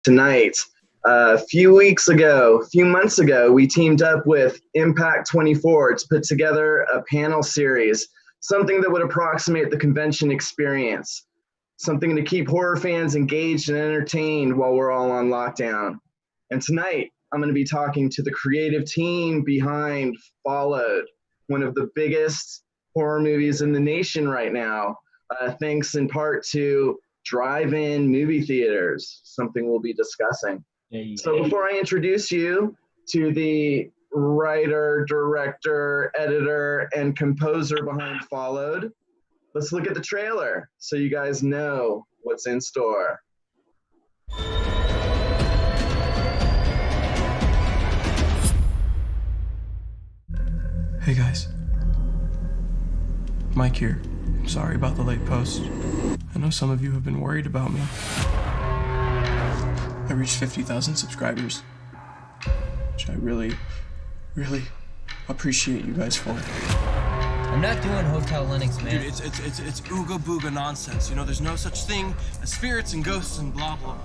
tonight. A few months ago, we teamed up with Impact 24 to put together a panel series, something that would approximate the convention experience, something to keep horror fans engaged and entertained while we're all on lockdown. And tonight, I'm going to be talking to the creative team behind Followed, one of the biggest horror movies in the nation right now, thanks in part to drive-in movie theaters, something we'll be discussing. So before I introduce you to the writer, director, editor, and composer behind Followed, let's look at the trailer so you guys know what's in store. Hey guys, Mike here. I'm sorry about the late post. I know some of you have been worried about me. I reached 50,000 subscribers, which I really appreciate you guys for. I'm not doing Hotel Linux, man. Dude, it's ooga booga nonsense. You know, there's no such thing as spirits and ghosts and blah blah.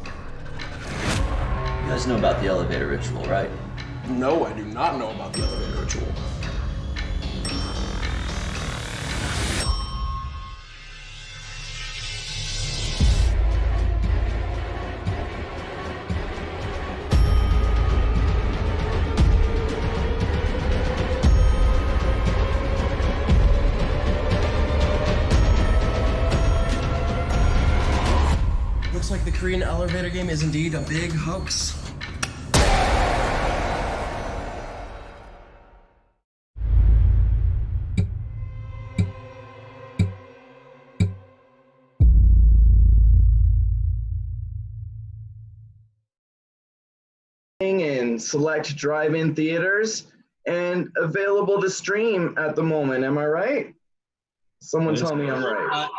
You guys know about the elevator ritual, right? No, I do not know about the elevator ritual. Looks like the Korean elevator game is indeed a big hoax. In select drive-in theaters and available to stream at the moment. Am I right? Someone tell me I'm right.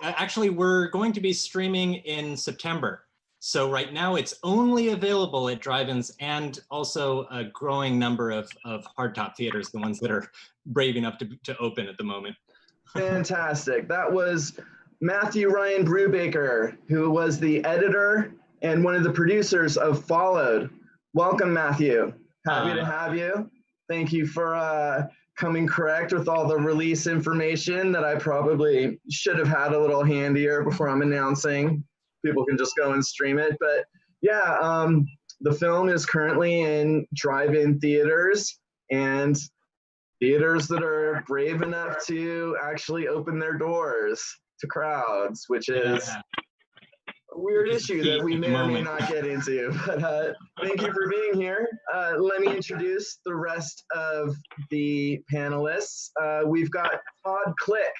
Actually, we're going to be streaming in September. So right now it's only available at drive-ins and also a growing number of hardtop theaters, the ones that are brave enough to open at the moment. Fantastic. That was Matthew Brewbaker, who was the editor and one of the producers of Followed. Welcome, Matthew. Happy to have you. Thank you for coming correct with all the release information that I probably should have had a little handier before I'm announcing. People can just go and stream it. But yeah, the film is currently in drive-in theaters and theaters that are brave enough to actually open their doors to crowds, which is a weird issue that we may or may not get into. But thank you for being here. Let me introduce the rest of the panelists. We've got Todd Klick,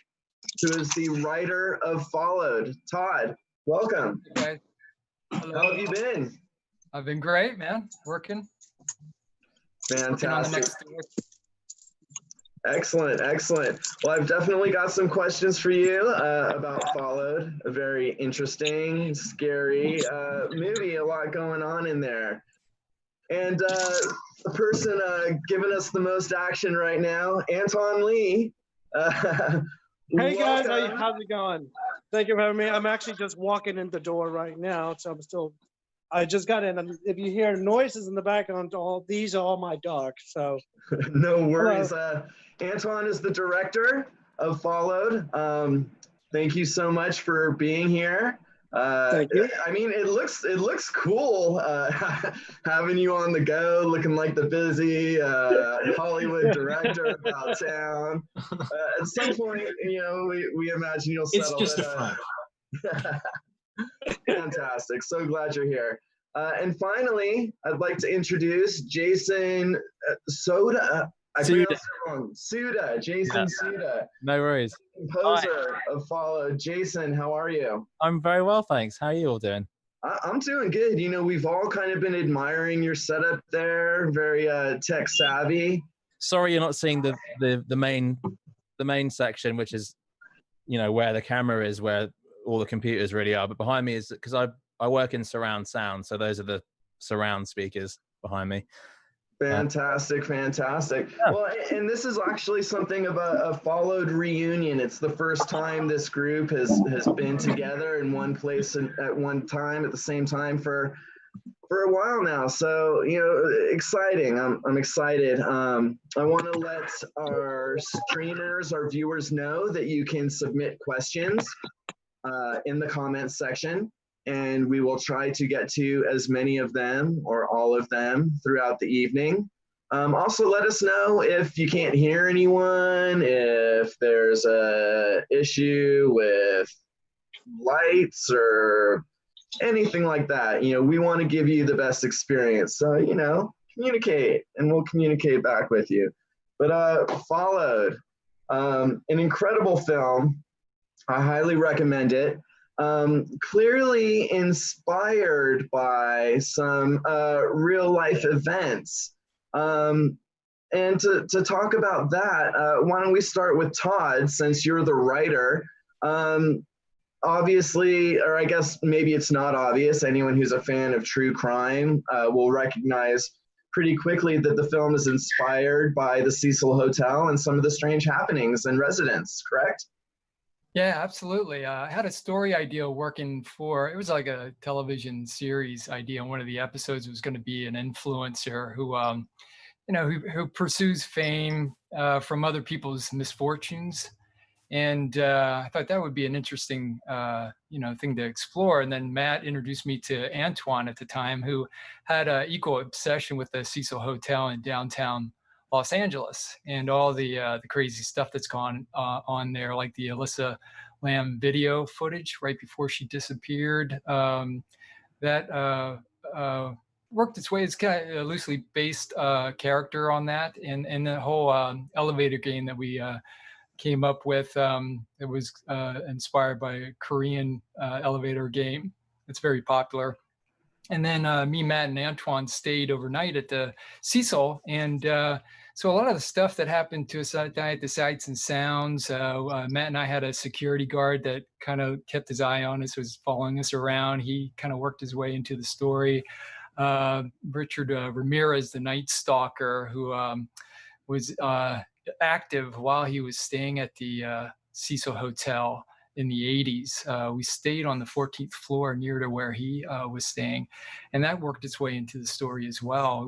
who is the writer of Followed. Todd, welcome. Okay. Hello. How have you been? I've been great, man. Working. Fantastic. Working on the next thing. Excellent, excellent. Well, I've definitely got some questions for you about Followed, a very interesting, scary movie, a lot going on in there. And the person giving us the most action right now, Antoine Lee. Hey guys, how's it going? Thank you for having me. I'm actually just walking in the door right now, so I just got in. And if you hear noises in the background, these are all my dogs. So no worries. Antoine is the director of Followed. Thank you so much for being here. Thank you. I mean, it looks cool having you on the go, looking like the busy Hollywood director about town. At some point, you know, we imagine you'll settle. It's just a front. Fantastic. So glad you're here. And finally, I'd like to introduce Jason Soudah. Soudah, Jason Soudah. No worries. Composer of Followed. Jason, how are you? I'm very well, thanks. How are you all doing? I'm doing good. You know, we've all kind of been admiring your setup there. Very tech savvy. Sorry, you're not seeing the main section, which is, you know, where the camera is, where all the computers really are. But behind me is because I work in surround sound, so those are the surround speakers behind me. Fantastic. Well, and this is actually something of a followed reunion. It's the first time this group has been together in one place and at one time at the same time for a while now. So, exciting. I'm excited. I want to let our streamers, our viewers know that you can submit questions in the comments section, and we will try to get to as many of them or all of them throughout the evening. Also, let us know if you can't hear anyone, if there's a issue with lights or anything like that. We want to give you the best experience. So, communicate, and we'll communicate back with you. But Followed, an incredible film. I highly recommend it. Clearly inspired by some real life events. And to talk about that, why don't we start with Todd, since you're the writer. Obviously, or I guess maybe it's not obvious, anyone who's a fan of true crime will recognize pretty quickly that the film is inspired by the Cecil Hotel and some of the strange happenings and residents, correct? Yeah, absolutely. I had a story idea working it was like a television series idea. One of the episodes was going to be an influencer who pursues fame from other people's misfortunes. And I thought that would be an interesting, thing to explore. And then Matt introduced me to Antoine at the time, who had an equal obsession with the Cecil Hotel in downtown Los Angeles and all the crazy stuff that's gone on there, like the Alyssa Lamb video footage right before she disappeared. That worked its way. It's kind of a loosely based character on that, and the whole elevator game that we came up with. It was inspired by a Korean elevator game. It's very popular. And then me, Matt, and Antoine stayed overnight at the Cecil. And so a lot of the stuff that happened to us that night, the sights and sounds, Matt and I had a security guard that kind of kept his eye on us, was following us around. He kind of worked his way into the story. Richard Ramirez, the Night Stalker, who was active while he was staying at the Cecil Hotel in the 80s. We stayed on the 14th floor near to where he was staying, and that worked its way into the story as well.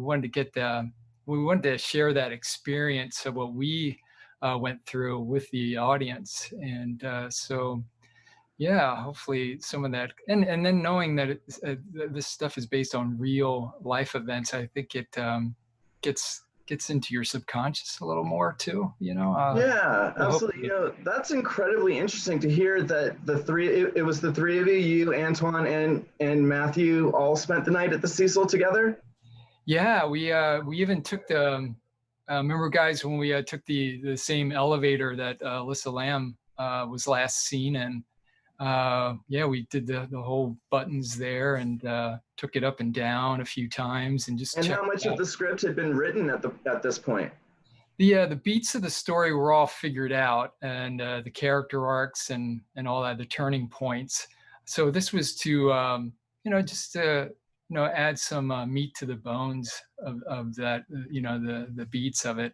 We wanted to share that experience of what we went through with the audience, and so yeah, hopefully some of that, and then knowing that this stuff is based on real life events, I think it gets into your subconscious a little more too, Yeah, absolutely. That's incredibly interesting to hear that it was the three of you, Antoine and Matthew, all spent the night at the Cecil together. Yeah, we even took remember guys, when we took the same elevator that Alyssa Lamb was last seen in. We did the whole buttons there and took it up and down a few times and just. And how much of the script had been written at this point? The beats of the story were all figured out, and the character arcs and all that, the turning points. So this was to just to add some meat to the bones of that, the beats of it.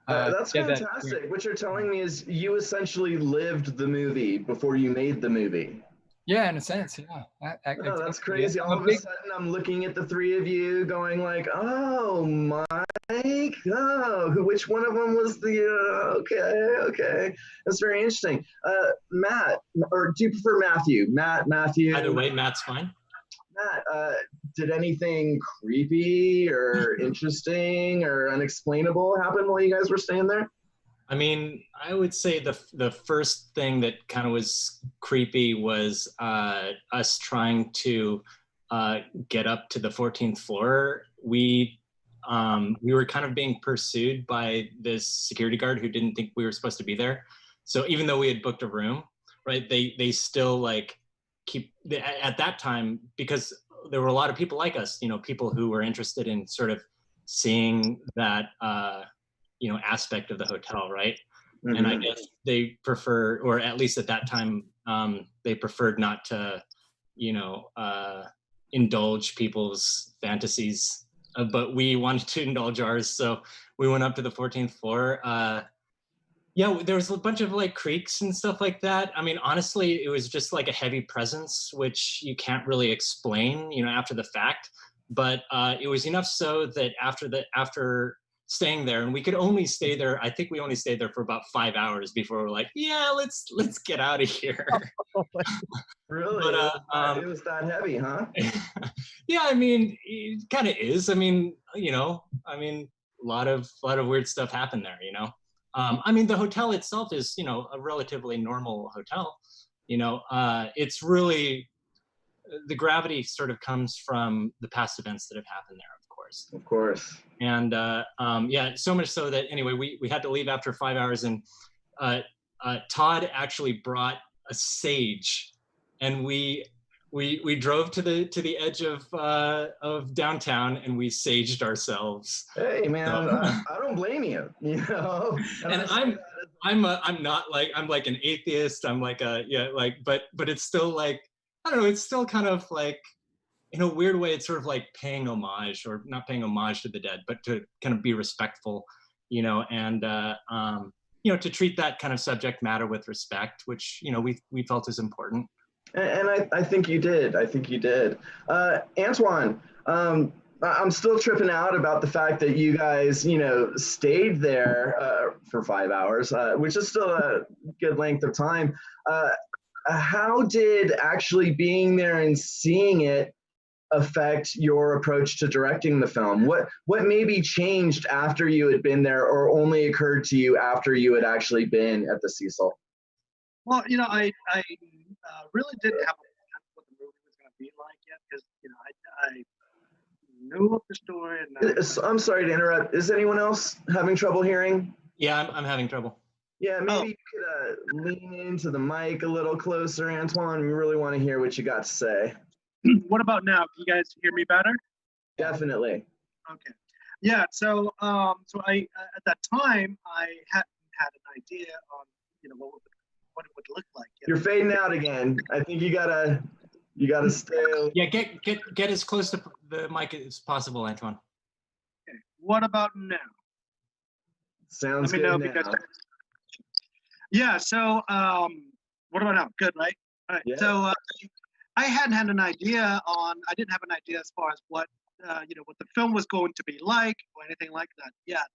That's fantastic. What you're telling me is you essentially lived the movie before you made the movie. Yeah, in a sense, yeah. That's crazy. All of a sudden, I'm looking at the three of you going like, oh, Mike, which one of them was the, okay. That's very interesting. Matt, or do you prefer Matthew? Matthew? Either way, Matt's fine. Matt, did anything creepy or interesting or unexplainable happen while you guys were staying there? I mean, I would say the first thing that kind of was creepy was us trying to get up to the 14th floor. We were kind of being pursued by this security guard who didn't think we were supposed to be there. So even though we had booked a room, right, they still at that time, because there were a lot of people like us, people who were interested in sort of seeing that, aspect of the hotel, right? Mm-hmm. And I guess they prefer, or at least at that time, they preferred not to, indulge people's fantasies but we wanted to indulge ours, so we went up to the 14th floor. Yeah, there was a bunch of like creaks and stuff like that. I mean, honestly, it was just like a heavy presence, which you can't really explain, after the fact. But it was enough so that after staying there, and we could only stay there, I think we only stayed there for about 5 hours before we're like, yeah, let's get out of here. Really? But, it was that heavy, huh? Yeah, I mean, it kind of is. I mean, a lot of weird stuff happened there, I mean, the hotel itself is, a relatively normal hotel. It's really, the gravity sort of comes from the past events that have happened there, of course. Of course. And yeah, so much so that anyway, we had to leave after 5 hours, and Todd actually brought a sage, and we drove to the edge of downtown, and we saged ourselves. Hey man, So, I don't blame you. And I'm like an atheist. I'm like but it's still like, I don't know. It's still kind of like, in a weird way, it's sort of like paying homage, or not paying homage to the dead, but to kind of be respectful, and to treat that kind of subject matter with respect, which we felt is important. And I think you did. Antoine, I'm still tripping out about the fact that you guys, stayed there for 5 hours, which is still a good length of time. How did actually being there and seeing it affect your approach to directing the film? What maybe changed after you had been there, or only occurred to you after you had actually been at the Cecil? Well, I really didn't have a plan what the movie was going to be like yet, because I knew of the story. And I'm sorry to interrupt. Is anyone else having trouble hearing? Yeah, I'm having trouble. Yeah, maybe you could lean into the mic a little closer, Antoine. We really want to hear what you got to say. What about now? Can you guys hear me better? Definitely. Okay. Yeah. So, I at that time I hadn't had an idea on what it would look like. You're fading out again. I think you gotta stay. Yeah, get as close to the mic as possible, Antoine. Okay. What about now? Sounds Let me good know now. because. Yeah. So, what about now? Good, right? All right. Yeah. So, I hadn't had an idea I didn't have an idea as far as what what the film was going to be like or anything like that yet.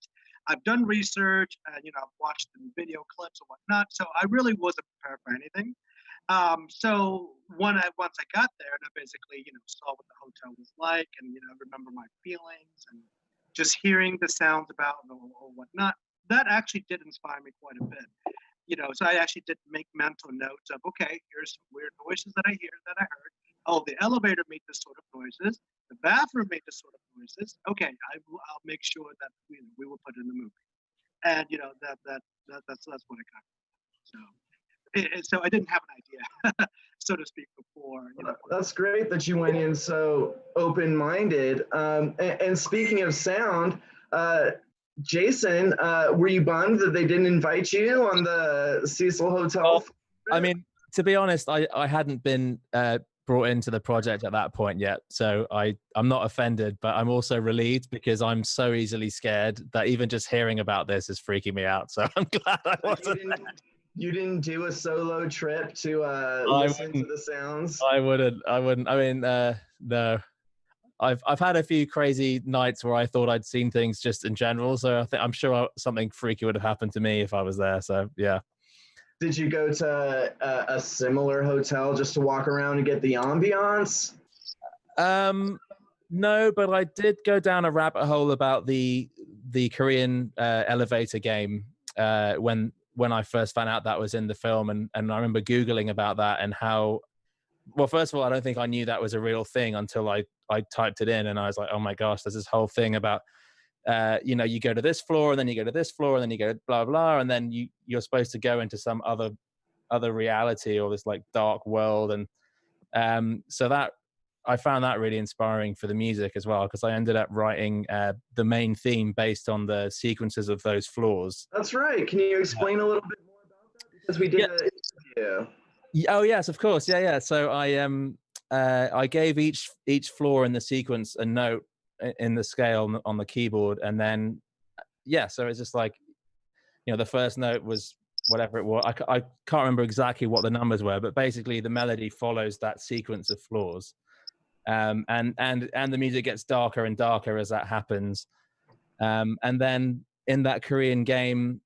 I've done research and I've watched the video clips and whatnot, so I really wasn't prepared for anything. So once I got there and I basically saw what the hotel was like, and remember my feelings and just hearing the sounds about or whatnot, that actually did inspire me quite a bit. So I actually did make mental notes of, okay, here's some weird noises that I heard. Oh, the elevator made this sort of noises. The bathroom made this sort of noises. Okay, I'll make sure that we will put it in the movie. And that's what I got. So I didn't have an idea, so to speak, before. That's great that you went in so open-minded. And speaking of sound, Jason, were you bummed that they didn't invite you on the Cecil Hotel? I mean, to be honest, I hadn't been brought into the project at that point yet, so I'm not offended, but I'm also relieved because I'm so easily scared that even just hearing about this is freaking me out. So I'm glad I wasn't. You didn't do a solo trip to listen to the sounds? I wouldn't. I mean, no. I've had a few crazy nights where I thought I'd seen things just in general, so I'm sure something freaky would have happened to me if I was there. So yeah. Did you go to a similar hotel just to walk around and get the ambiance? No, but I did go down a rabbit hole about the Korean elevator game when I first found out that was in the film, and I remember Googling about that and how. Well, first of all, I don't think I knew that was a real thing until I typed it in, and I was like, oh my gosh, there's this whole thing about, you go to this floor, and then you go to this floor, and then you go blah, blah, and then you're supposed to go into some other reality or this like dark world. And so that I found that really inspiring for the music as well, because I ended up writing the main theme based on the sequences of those floors. That's right. Can you explain a little bit more about that? Because we did an interview. Oh yes, of course. Yeah. So I gave each floor in the sequence a note in the scale on the keyboard, and then so it's just like, the first note was whatever it was. I can't remember exactly what the numbers were, but basically the melody follows that sequence of floors, and the music gets darker and darker as that happens, and then in that Korean game,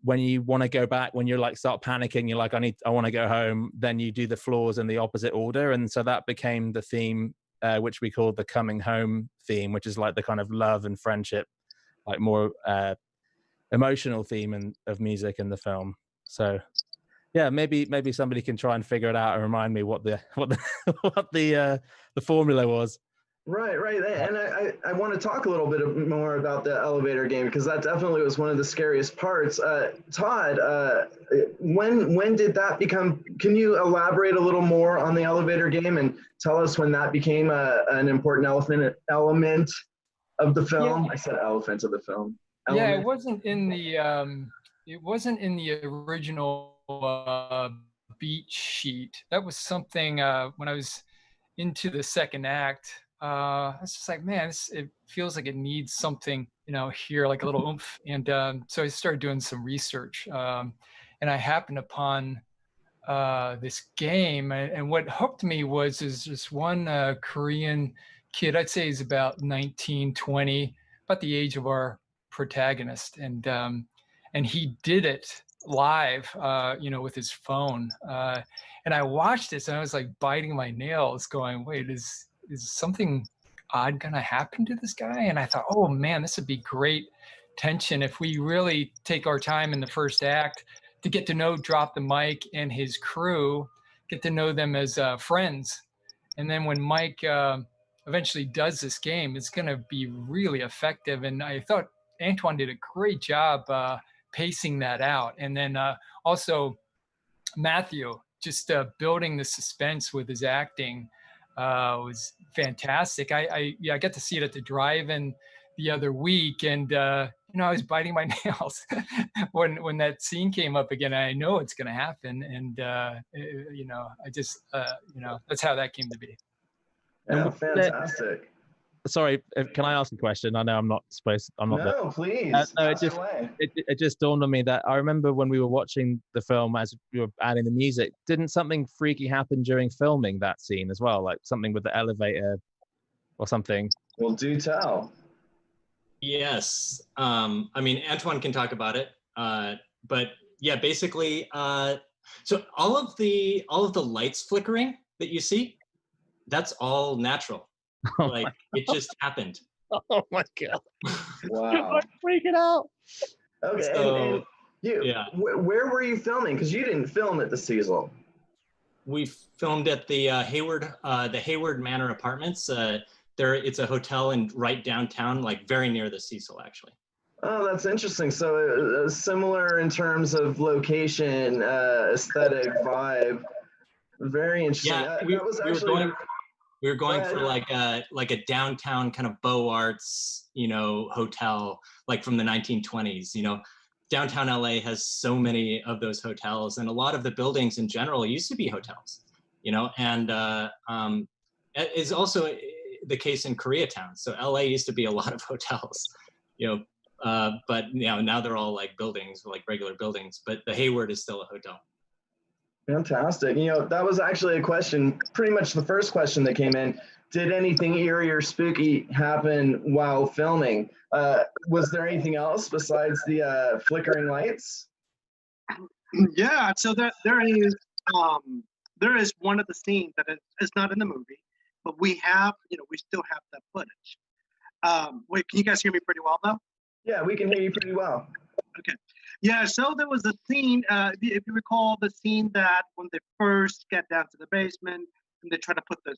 when you want to go back, when you're like start panicking, you're like, I want to go home, then you do the floors in the opposite order, and so that became the theme, which we called the coming home theme, which is like the kind of love and friendship, like more emotional theme of music in the film. So maybe somebody can try and figure it out and remind me what the formula was. Right. And I want to talk a little bit more about the elevator game, because that definitely was one of the scariest parts. Todd, when did that become, can you elaborate a little more on the elevator game and tell us when that became an important element of the film? I said elephant of the film. Element. Yeah, it wasn't in the original beat sheet. That was something when I was into the second act. I was just like, man, it feels like it needs something, here, like a little oomph. And so I started doing some research, and I happened upon this game. And what hooked me is this one Korean kid. I'd say he's about 19, 20, about the age of our protagonist, and he did it live, with his phone. And I watched this, and I was like biting my nails, going, "Wait, is something odd gonna happen to this guy?" And I thought, oh man, this would be great tension if we really take our time in the first act to get to know Drop the Mic and his crew, get to know them as friends. And then when Mike eventually does this game, it's gonna be really effective. And I thought Antoine did a great job pacing that out. And then also Matthew, just building the suspense with his acting was fantastic. I got to see it at the drive-in the other week, and I was biting my nails when that scene came up again. I know it's going to happen, and I just that's how that came to be. Yeah, fantastic. Sorry, can I ask a question? I know I'm not supposed. I'm not. No, please. No, it just dawned on me that I remember when we were watching the film as we were adding the music. Didn't something freaky happen during filming that scene as well? Like something with the elevator or something? Well, do tell. Yes. I mean, Antoine can talk about it. But yeah, basically, so all of the lights flickering that you see, that's all natural. Like it just happened. Oh my god! Wow! I'm freaking out. Okay, so, and you, where were you filming? Because you didn't film at the Cecil. We filmed at the Hayward Manor Apartments. It's a hotel right downtown, like very near the Cecil, actually. Oh, that's interesting. So similar in terms of location, aesthetic, vibe. Very interesting. Yeah, we were going for like a downtown kind of Beaux Arts, hotel, like from the 1920s. Downtown LA has so many of those hotels, and a lot of the buildings in general used to be hotels. And is also the case in Koreatown. So LA used to be a lot of hotels, but now they're all like buildings, like regular buildings. But the Hayward is still a hotel. Fantastic. That was actually a question, pretty much the first question that came in. Did anything eerie or spooky happen while filming? Was there anything else besides the flickering lights? Yeah, so there is one of the scenes that is not in the movie, but we still have that footage. Wait, can you guys hear me pretty well though? Yeah, we can hear you pretty well. Okay. Yeah, so there was a scene, if you recall the scene that when they first get down to the basement and they try to put the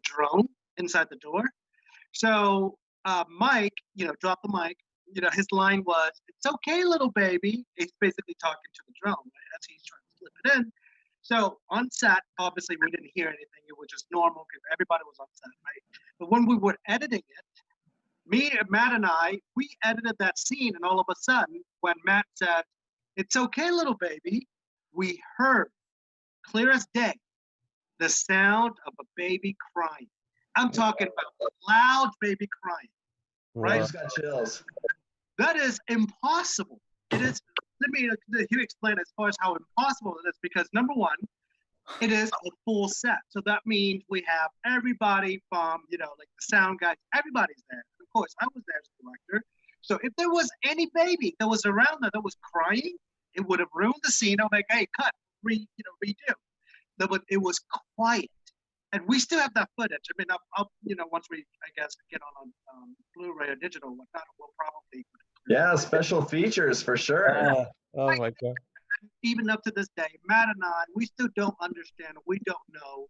drone inside the door. So Mike, Drop the Mic, his line was, "It's okay, little baby." He's basically talking to the drone, right, as he's trying to slip it in. So on set, obviously we didn't hear anything. It was just normal because everybody was on set, right? But when we were editing it, Matt and I, we edited that scene, and all of a sudden, when Matt said, "It's okay, little baby," we heard, clear as day, the sound of a baby crying. I'm talking about loud baby crying, right? I just got chills. That is impossible. It is. Let me explain as far as how impossible it is, because number one, it is a full set. So that means we have everybody from, like the sound guys, everybody's there. Of course, I was there as a director. So if there was any baby that was around there that was crying, it would have ruined the scene. I'm like, hey, cut, redo. It was quiet. And we still have that footage. I mean, I'll once we, I guess, get on Blu-ray or digital and whatnot, we'll probably. Yeah, special features for sure. Oh my God. Even up to this day, Matt and I, we still don't understand. We don't know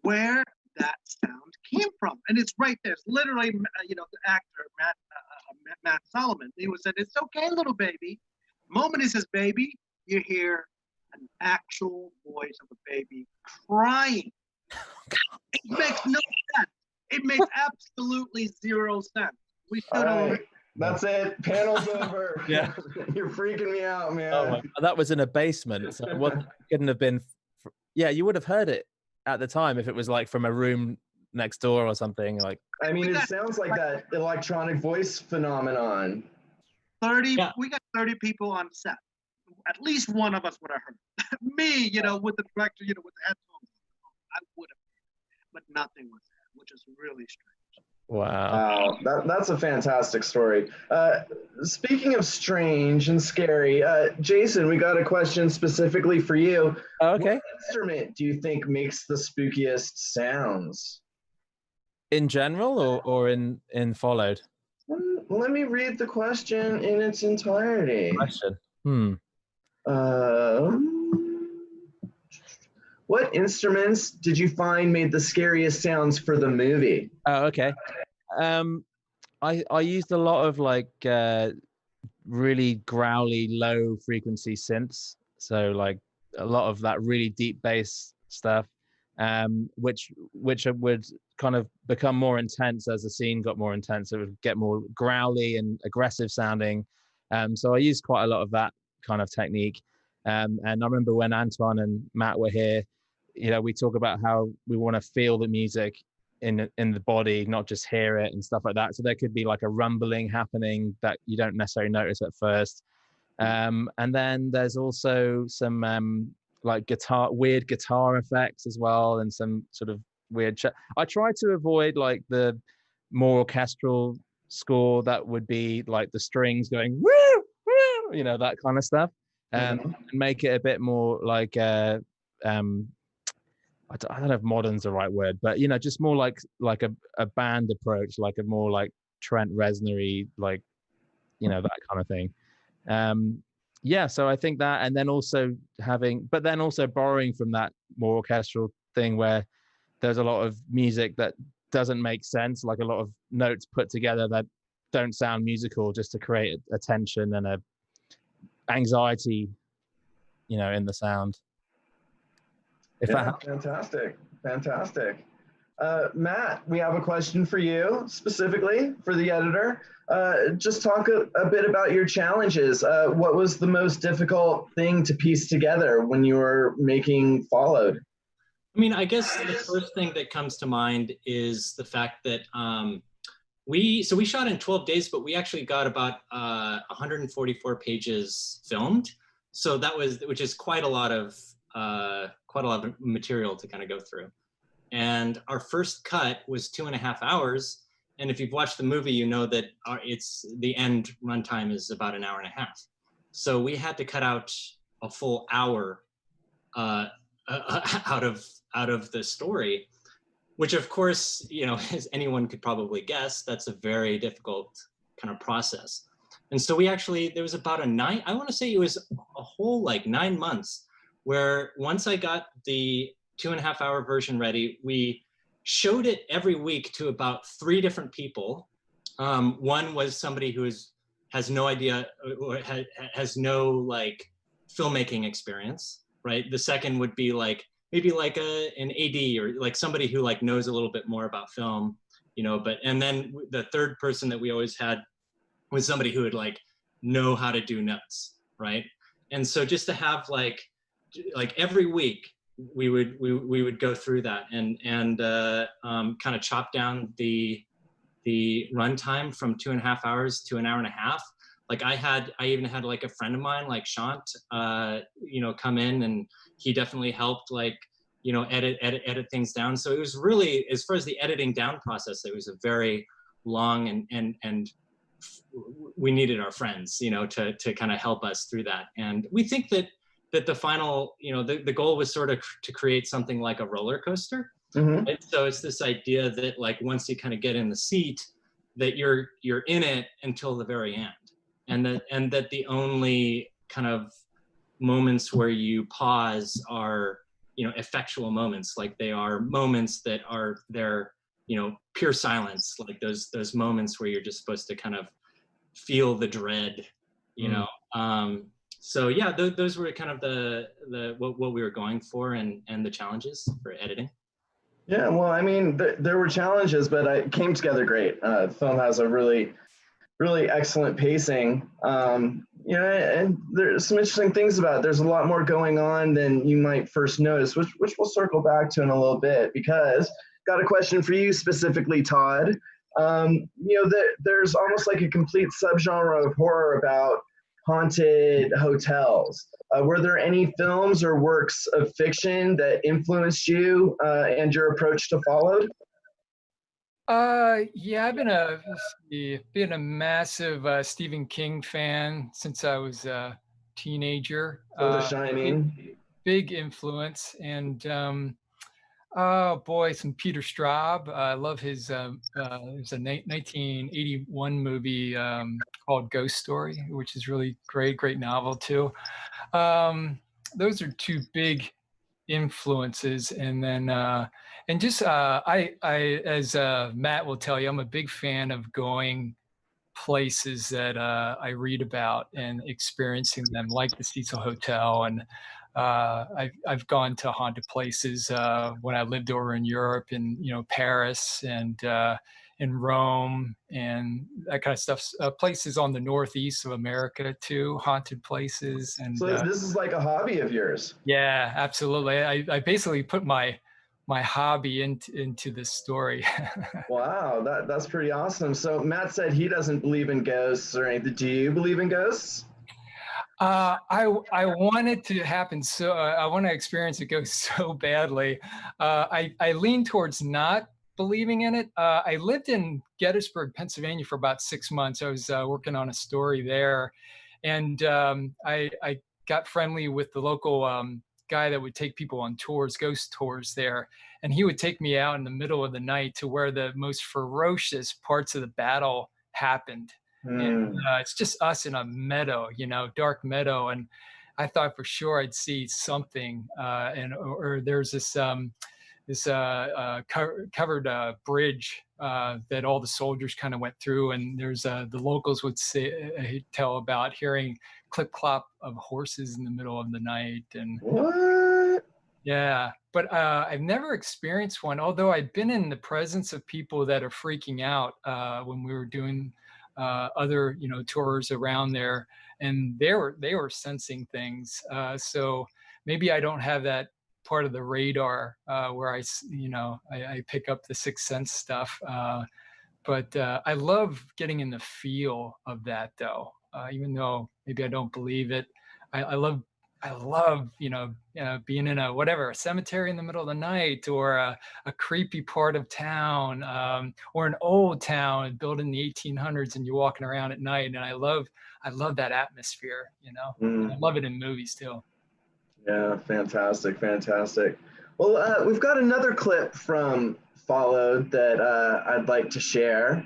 where that sound came from. And it's right there. It's literally, the actor, Matt Solomon, he was said, it's okay, little baby. The moment he says baby, you hear an actual voice of a baby crying. It makes no sense. It makes absolutely zero sense. We still don't. Right. That's it. Panel's over. Yeah. You're freaking me out, man. Oh my God. That was in a basement. So what couldn't have been. Yeah, you would have heard it at the time if it was like from a room next door or something. Like. I mean, it sounds like that electronic voice phenomenon. 30. Yeah. We got 30 people on set. At least one of us would have heard. Me, with the director, with the headphones, I would have heard, but nothing was there, which is really strange. Wow. That's a fantastic story. Speaking of strange and scary, Jason, we got a question specifically for you. Okay. What instrument do you think makes the spookiest sounds? In general or in Followed? Let me read the question in its entirety. Question. What instruments did you find made the scariest sounds for the movie? Oh, okay. I used a lot of like really growly, low frequency synths. So like a lot of that really deep bass stuff, which would kind of become more intense as the scene got more intense. It would get more growly and aggressive sounding. So I used quite a lot of that kind of technique. And I remember when Antoine and Matt were here, we talk about how we want to feel the music in the body, not just hear it and stuff like that. So there could be like a rumbling happening that you don't necessarily notice at first. And then there's also some like weird guitar effects as well, and some sort of weird. I try to avoid like the more orchestral score that would be like the strings going woo, woo, that kind of stuff. And make it a bit more like I don't know if modern's the right word, but just more like a band approach, like a more like Trent Reznor-y, like that kind of thing. So I think that, and then also borrowing from that more orchestral thing where there's a lot of music that doesn't make sense, like a lot of notes put together that don't sound musical, just to create a tension and a anxiety, in the sound. Fantastic. Matt, we have a question for you specifically for the editor. Just talk a bit about your challenges. What was the most difficult thing to piece together when you were making Followed? I mean, I guess the first thing that comes to mind is the fact that we shot in 12 days, but we actually got about 144 pages filmed. So which is quite a lot of material to kind of go through. And our first cut was 2.5 hours. And if you've watched the movie, you know that the end runtime is about 1.5 hours. So we had to cut out a full hour out of the story, which of course, as anyone could probably guess, that's a very difficult kind of process. And so there was about I want to say it was a whole like 9 months, where once I got the 2.5 hour version ready, we showed it every week to about 3 different people. One was somebody who has no idea or has no like filmmaking experience, right? The second would be like maybe like an AD or like somebody who like knows a little bit more about film, and then the third person that we always had was somebody who would like know how to do notes, right? And so just to have like every week we would go through that and kind of chop down the runtime from 2.5 hours to an hour and a half. Like I even had like a friend of mine, like Shant, come in, and he definitely helped, like, edit things down. So it was really, as far as the editing down process, it was a very long and we needed our friends, to kind of help us through that. And we think that the final, the goal was sort of to create something like a roller coaster. Mm-hmm. Right? So it's this idea that, like, once you kind of get in the seat, that you're in it until the very end. And that the only kind of moments where you pause are, effectual moments. Like, they are moments that are there, pure silence, like those moments where you're just supposed to kind of feel the dread, so yeah, those were kind of the what we were going for, and the challenges for editing. Yeah, well, I mean, there were challenges, but it came together great. The film has a really, really excellent pacing. And there's some interesting things about it. There's a lot more going on than you might first notice, which we'll circle back to in a little bit, because got a question for you specifically, Todd. There's almost like a complete subgenre of horror about haunted hotels. Were there any films or works of fiction that influenced you and your approach to Followed? Yeah, I've been a massive Stephen King fan since I was a teenager. So The Shining. Big influence. And oh boy, some Peter Straub. I love his, it was a 1981 movie called Ghost Story, which is really great novel too. Those are two big influences. And then, and just, I as Matt will tell you, I'm a big fan of going places that I read about and experiencing them, like the Cecil Hotel. And I've gone to haunted places when I lived over in Europe, in Paris and in Rome and that kind of stuff. Places on the northeast of America too, haunted places. And so this is like a hobby of yours. Yeah, absolutely. I basically put my hobby into this story. Wow, that's pretty awesome. So Matt said he doesn't believe in ghosts or anything. Do you believe in ghosts? I want it to happen. So I want to experience a ghost so badly. I lean towards not believing in it. I lived in Gettysburg, Pennsylvania for about 6 months. I was working on a story there, and I got friendly with the local guy that would take people on tours, ghost tours there. And he would take me out in the middle of the night to where the most ferocious parts of the battle happened. And it's just us in a meadow, dark meadow. And I thought for sure I'd see something. Or there's this covered bridge that all the soldiers kind of went through. And there's the locals would tell about hearing clip clop of horses in the middle of the night. And what? Yeah, but I've never experienced one, although I've been in the presence of people that are freaking out when we were doing other tours around there, and they were sensing things. So maybe I don't have that part of the radar where I pick up the sixth sense stuff. But I love getting in the feel of that, though. Even though maybe I don't believe it, I love being in a cemetery in the middle of the night, or a creepy part of town, or an old town built in the 1800s, and you're walking around at night. And I love that atmosphere. I love it in movies too. Yeah, fantastic. Well, we've got another clip from Followed that I'd like to share.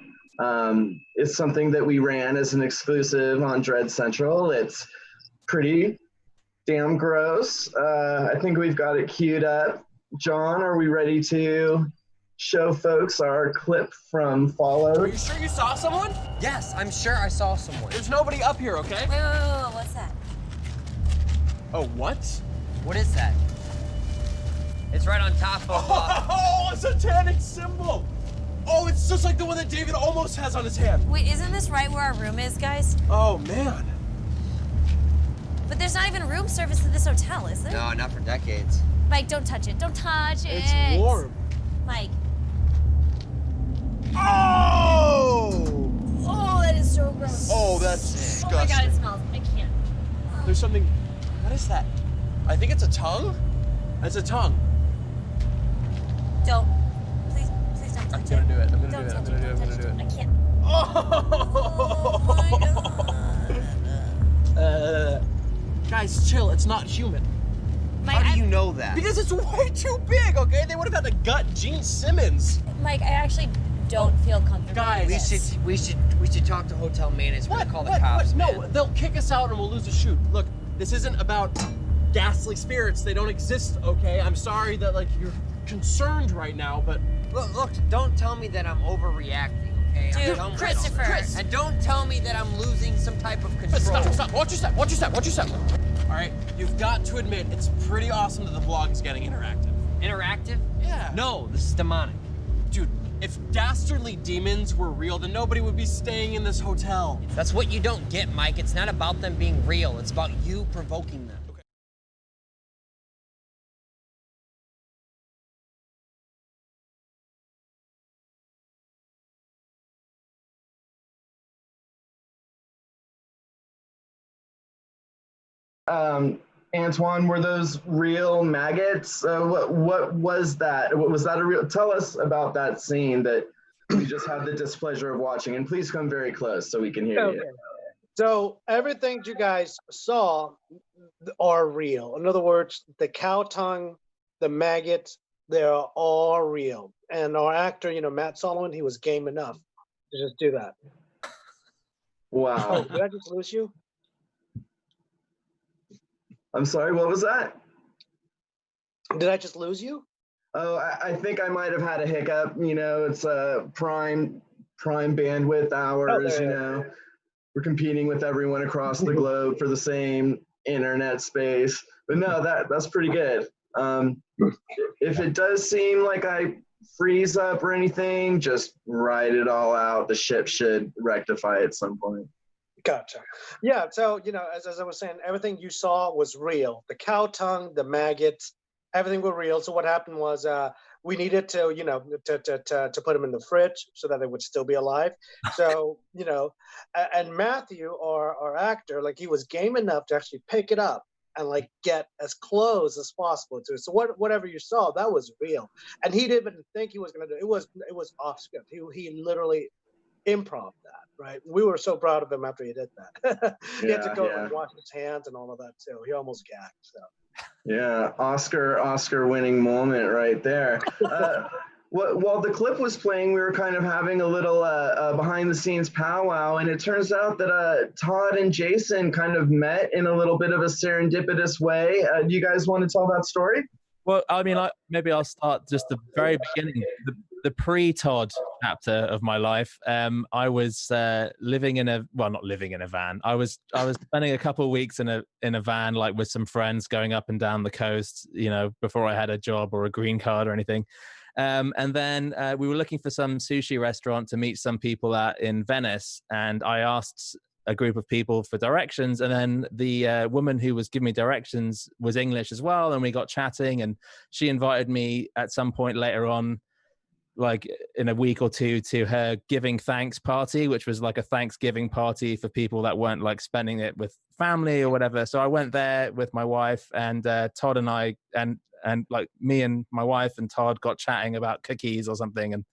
It's something that we ran as an exclusive on Dread Central. It's pretty damn gross. I think we've got it queued up. John, are we ready to show folks our clip from Followed? Are you sure you saw someone? Yes, I'm sure I saw someone. There's nobody up here, okay? Wait, what's that? Oh, what? What is that? It's right on top of... Oh, a satanic symbol! Oh, it's just like the one that David almost has on his hand. Wait, isn't this right where our room is, guys? Oh, man. But there's not even room service to this hotel, is there? No, not for decades. Mike, don't touch it. Don't touch it. It's warm. Mike. Oh! Oh, that is so gross. Oh, that's disgusting. Oh my God, it smells. I can't. There's something. What is that? I think it's a tongue. It's a tongue. Don't. Please don't touch it. I'm gonna do it. I'm gonna Don't do it. I'm touch gonna do it. I'm gonna do it. I can't. Oh! Guys, chill. It's not human. Mike, How do you know that? Because it's way too big, okay? They would have had to gut Gene Simmons. Mike, I actually don't feel comfortable. Guys, We should talk to hotel management and call the cops. No, they'll kick us out and we'll lose the shoot. Look, this isn't about ghastly spirits. They don't exist, okay? I'm sorry that, like, you're concerned right now, but... Look, don't tell me that I'm overreacting, okay? Dude, Christopher. Chris, and don't tell me that I'm losing some type of control. Stop. Watch your step. All right, you've got to admit, it's pretty awesome that the vlog is getting interactive. Interactive? Yeah. No, this is demonic. Dude, if dastardly demons were real, then nobody would be staying in this hotel. That's what you don't get, Mike. It's not about them being real. It's about you provoking them. Okay. Antoine, were those real maggots? What was that? Was that a real? Tell us about that scene that we just had the displeasure of watching, and please come very close so we can hear you. So everything you guys saw are real. In other words, the cow tongue, the maggots, they're all real. And our actor, Matt Solomon, he was game enough to just do that. Wow. Oh, did I just lose you? I'm sorry, what was that? Did I just lose you? Oh, I think I might have had a hiccup. It's a prime bandwidth hours, We're competing with everyone across the globe for the same internet space. But no, that's pretty good. If it does seem like I freeze up or anything, just write it all out. The ship should rectify at some point. Gotcha. Yeah, so, as I was saying, everything you saw was real. The cow tongue, the maggots, everything were real. So what happened was we needed to, to put them in the fridge so that they would still be alive. So, and Matthew, our actor, like, he was game enough to actually pick it up and, like, get as close as possible to it. So whatever you saw, that was real. And he didn't even think he was going to do it. It was off script. He literally improv that. Right, we were so proud of him after he did that. He had to go and wash his hands and all of that too. He almost gagged. So. Yeah, Oscar-winning moment right there. While the clip was playing, we were kind of having a little behind-the-scenes powwow, and it turns out that Todd and Jason kind of met in a little bit of a serendipitous way. Do you guys want to tell that story? Well, I mean, maybe I'll start just the very beginning, the pre-Todd chapter of my life. I was not living in a van. I was spending a couple of weeks in a van, like with some friends, going up and down the coast, before I had a job or a green card or anything. And then we were looking for some sushi restaurant to meet some people at in Venice, and I asked a group of people for directions, and then the woman who was giving me directions was English as well, and we got chatting, and she invited me at some point later on, like in a week or two, to her giving thanks party, which was like a Thanksgiving party for people that weren't like spending it with family or whatever. So I went there with my wife, and Todd and I, and like me and my wife and Todd got chatting about cookies or something and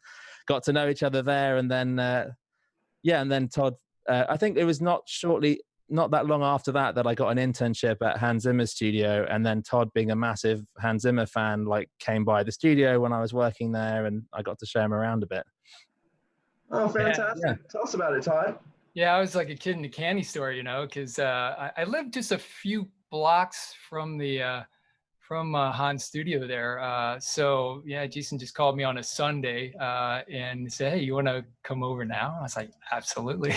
got to know each other there. And then and then Todd, I think it was not that long after that I got an internship at Hans Zimmer's studio, and then Todd, being a massive Hans Zimmer fan, like came by the studio when I was working there, and I got to show him around a bit. Oh, fantastic. Yeah. Tell us about it, Todd. Yeah, I was like a kid in a candy store, because I lived just a few blocks from the Hans studio there. So yeah, Jason just called me on a Sunday and said, "Hey, you want to come over now?" I was like, "Absolutely,"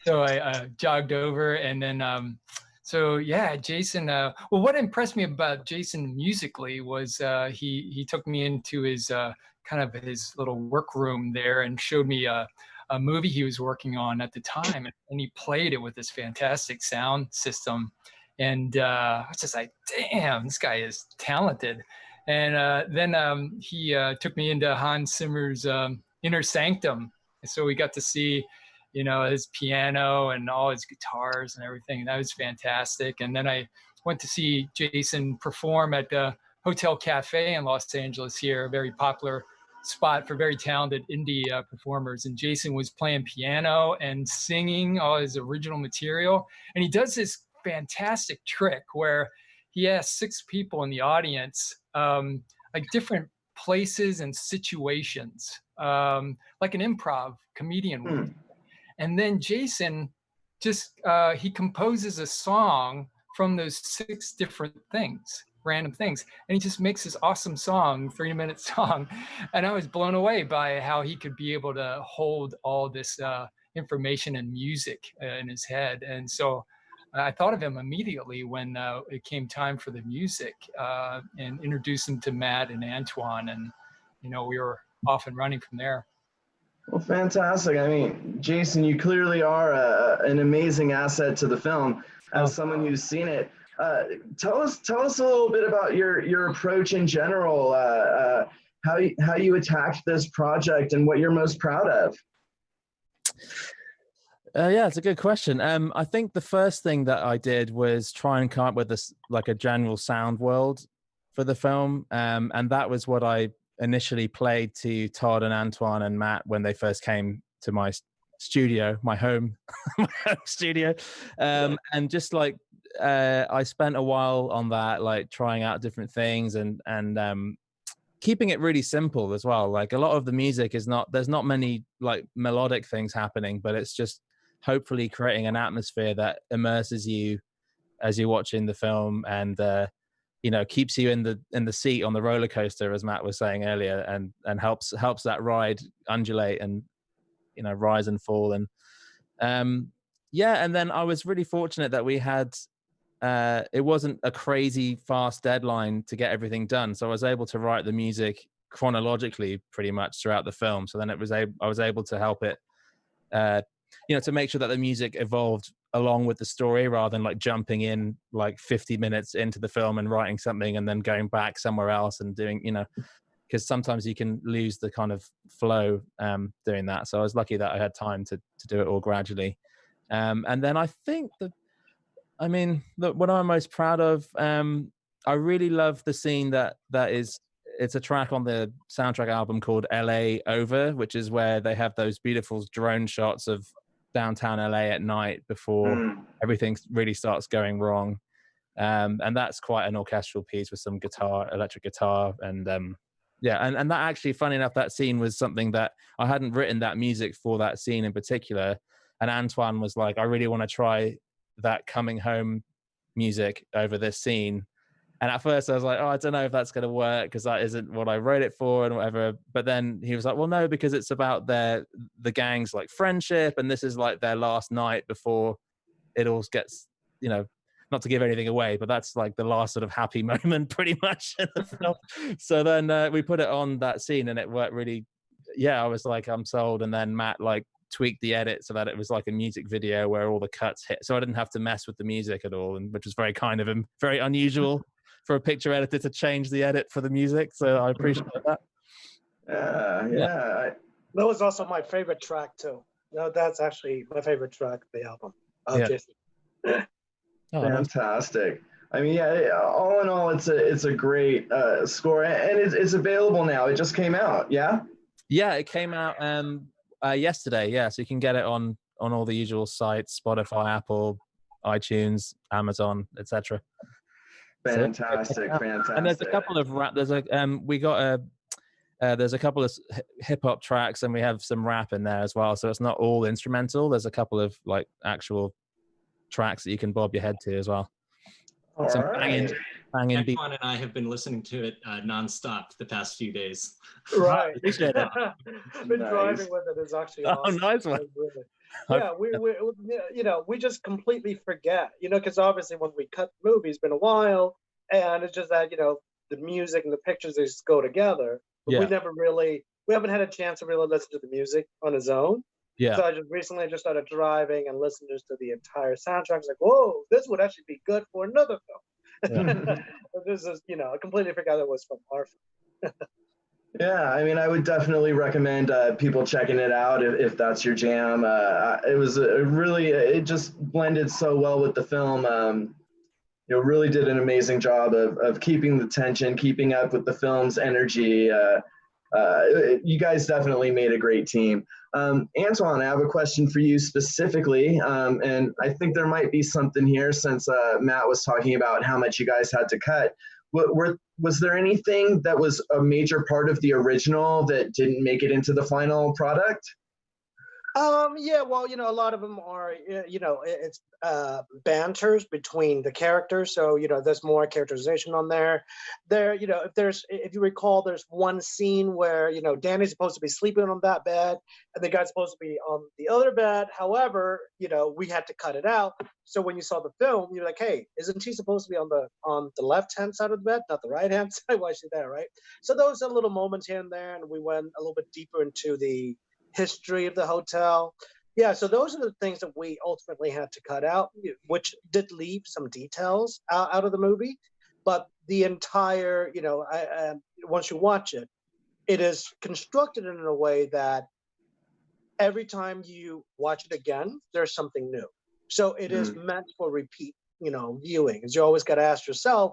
So I jogged over, and then so yeah, Jason. Well, what impressed me about Jason musically was he took me into his kind of his little workroom there and showed me a movie he was working on at the time, and he played it with this fantastic sound system. And I was just like, damn, this guy is talented. And then he took me into Hans Zimmer's Inner Sanctum. So we got to see, you know, his piano and all his guitars and everything. That was fantastic. And then I went to see Jason perform at the Hotel Cafe in Los Angeles here, a very popular spot for very talented indie performers. And Jason was playing piano and singing all his original material. And he does this fantastic trick where he has 6 people in the audience, like different places and situations, like an improv comedian would. And then Jason just, he composes a song from those 6 different things, random things. And he just makes this awesome song, 3-minute song. And I was blown away by how he could be able to hold all this information and music in his head. And so I thought of him immediately when it came time for the music, and introduced him to Matt and Antoine. And, you know, we were off and running from there. Well, fantastic. I mean, Jason, you clearly are an amazing asset to the film. As someone who's seen it, tell us a little bit about your approach in general, how you attacked this project and what you're most proud of. Yeah, it's a good question. I think the first thing that I did was try and come up with this, like a general sound world for the film. And that was what I initially played to Todd and Antoine and Matt when they first came to my studio, my home, my home studio. And just like, I spent a while on that, like trying out different things and keeping it really simple as well. Like a lot of the music is there's not many like melodic things happening, but it's just hopefully creating an atmosphere that immerses you as you're watching the film and you know, keeps you in the seat on the roller coaster, as Matt was saying earlier, and helps that ride undulate and, you know, rise and fall. And yeah, and then I was really fortunate that we had it wasn't a crazy fast deadline to get everything done, so I was able to write the music chronologically pretty much throughout the film. So then I was able to help it, you know, to make sure that the music evolved along with the story rather than like jumping in like 50 minutes into the film and writing something and then going back somewhere else and doing, you know, because sometimes you can lose the kind of flow doing that. So I was lucky that I had time to do it all gradually. And then I think that, I mean, what I'm most proud of, I really love the scene it's a track on the soundtrack album called LA Over, which is where they have those beautiful drone shots of downtown LA at night before everything really starts going wrong. And that's quite an orchestral piece with some electric guitar. And yeah, and that actually, funny enough, that scene was something that I hadn't written that music for that scene in particular. And Antoine was like, I really want to try that coming home music over this scene. And at first I was like, oh, I don't know if that's going to work because that isn't what I wrote it for and whatever. But then he was like, well, no, because it's about the gang's like friendship. And this is like their last night before it all gets, you know, not to give anything away, but that's like the last sort of happy moment pretty much in the film. So then we put it on that scene and it worked really. Yeah, I was like, I'm sold. And then Matt like tweaked the edit so that it was like a music video where all the cuts hit. So I didn't have to mess with the music at all, and which was very kind of him, very unusual for a picture editor to change the edit for the music. So I appreciate that. Yeah. That was also my favorite track too. No, that's actually my favorite track of the album. Jason. Fantastic. I mean, yeah, all in all, it's a great score, and it's available now. It just came out, yeah? Yeah, it came out yesterday, yeah. So you can get it on all the usual sites, Spotify, Apple, iTunes, Amazon, etc. Fantastic. And there's a couple of there's a couple of hip hop tracks, and we have some rap in there as well. So it's not all instrumental. There's a couple of like actual tracks that you can bob your head to as well. Some banging beat. Antoine and I have been listening to it nonstop the past few days. Right. Appreciate it. I've been driving with it. It's actually awesome. Oh, nice one. Yeah, we you know, we just completely forget, you know, because obviously when we cut movies, it's been a while, and it's just that, you know, the music and the pictures, they just go together. But we haven't had a chance to really listen to the music on its own. Yeah. So I just recently just started driving and listened just to the entire soundtrack. I was like, whoa, this would actually be good for another film. Yeah. This is, I completely forgot it was from our film. Yeah, I mean, I would definitely recommend people checking it out if that's your jam. It was it just blended so well with the film. Really did an amazing job of keeping the tension, keeping up with the film's energy. You guys definitely made a great team. Antoine, I have a question for you specifically, and I think there might be something here since Matt was talking about how much you guys had to cut. Was there anything that was a major part of the original that didn't make it into the final product? Yeah, well, a lot of them are, it's banters between the characters. So, there's more characterization on there. If you recall, there's one scene where, Danny's supposed to be sleeping on that bed and the guy's supposed to be on the other bed. However, we had to cut it out. So when you saw the film, you're like, hey, isn't he supposed to be on the left-hand side of the bed, not the right-hand side? Why is she there, right? So those are little moments here and there, and we went a little bit deeper into the history of the hotel. Yeah, so those are the things that we ultimately had to cut out, which did leave some details out of the movie. But the entire, once you watch it, it is constructed in a way that every time you watch it again, there's something new. So it is meant for repeat, viewing. As you always got to ask yourself,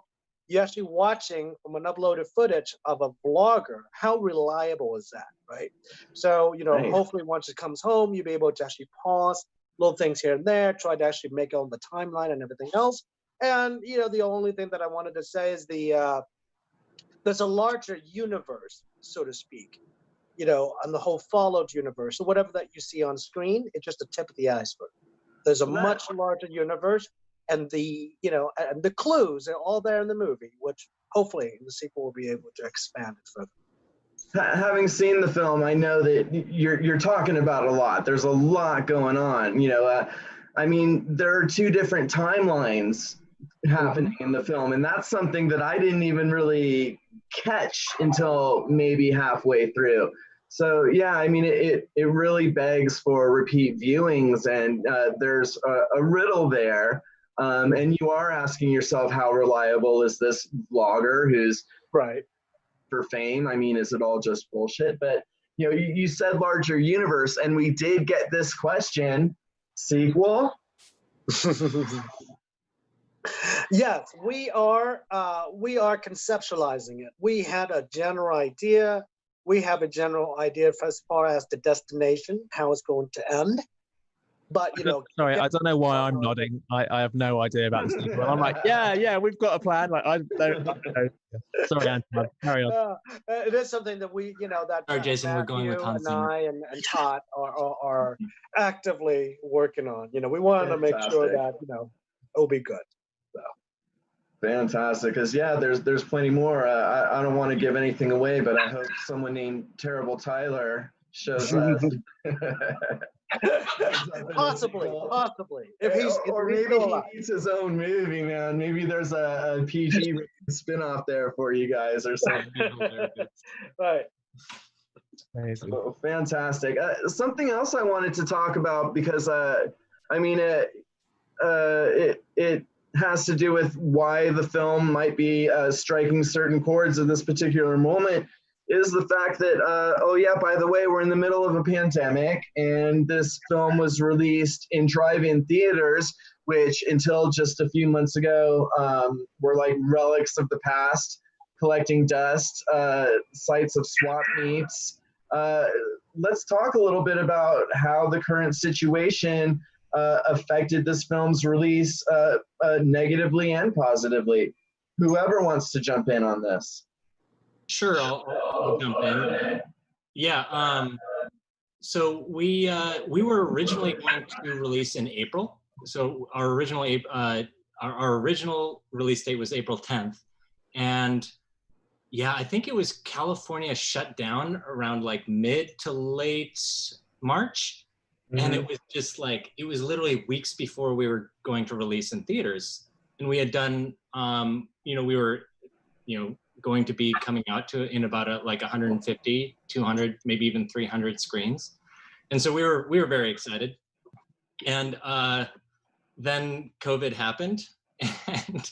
you're actually watching from an uploaded footage of a vlogger. How reliable is that, right? So, Nice. Hopefully once it comes home, you'll be able to actually pause little things here and there, try to actually make it on the timeline and everything else. And, the only thing that I wanted to say is there's a larger universe, so to speak, on the whole Fallout universe. So whatever that you see on screen, it's just the tip of the iceberg. There's a much larger universe. And the clues are all there in the movie, which hopefully in the sequel will be able to expand it further. Having seen the film, I know that you're talking about a lot. There's a lot going on. I mean, there are two different timelines happening in the film, and that's something that I didn't even really catch until maybe halfway through. So yeah, I mean, it really begs for repeat viewings, and there's a riddle there. And you are asking yourself, how reliable is this vlogger who's right for fame? I mean, is it all just bullshit? But you said larger universe, and we did get this question: sequel? Yes, we are conceptualizing it. We had a general idea. We have a general idea as far as the destination, how it's going to end. But sorry, I don't know why I'm nodding. I have no idea about this. I'm like, yeah, we've got a plan. Like, I don't know. Sorry, Antoine, carry on. It is something that we, that Sorry, Jason, Matthew we're going with Hans and Zimmer. I and Todd are actively working on. We wanted to make sure that it'll be good. So. Fantastic, because there's plenty more. I don't want to give anything away, but I hope someone named Terrible Tyler shows up. Possibly. If maybe he needs his own movie, man. Maybe there's a PG spin-off there for you guys or something. Right. Amazing. Oh, fantastic. Something else I wanted to talk about, because it has to do with why the film might be striking certain chords at this particular moment, is the fact that, by the way, we're in the middle of a pandemic, and this film was released in drive-in theaters, which until just a few months ago were like relics of the past, collecting dust, sites of swap meets. Let's talk a little bit about how the current situation affected this film's release negatively and positively. Whoever wants to jump in on this. Sure, I'll jump in. Yeah, so we were originally going to release in April. So our original release date was April 10th, and yeah, I think it was California shut down around like mid to late March, and it was just like, it was literally weeks before we were going to release in theaters, and we had done, we were, going to be coming out to in about like 150, 200, maybe even 300 screens. And so we were very excited. And then COVID happened. And,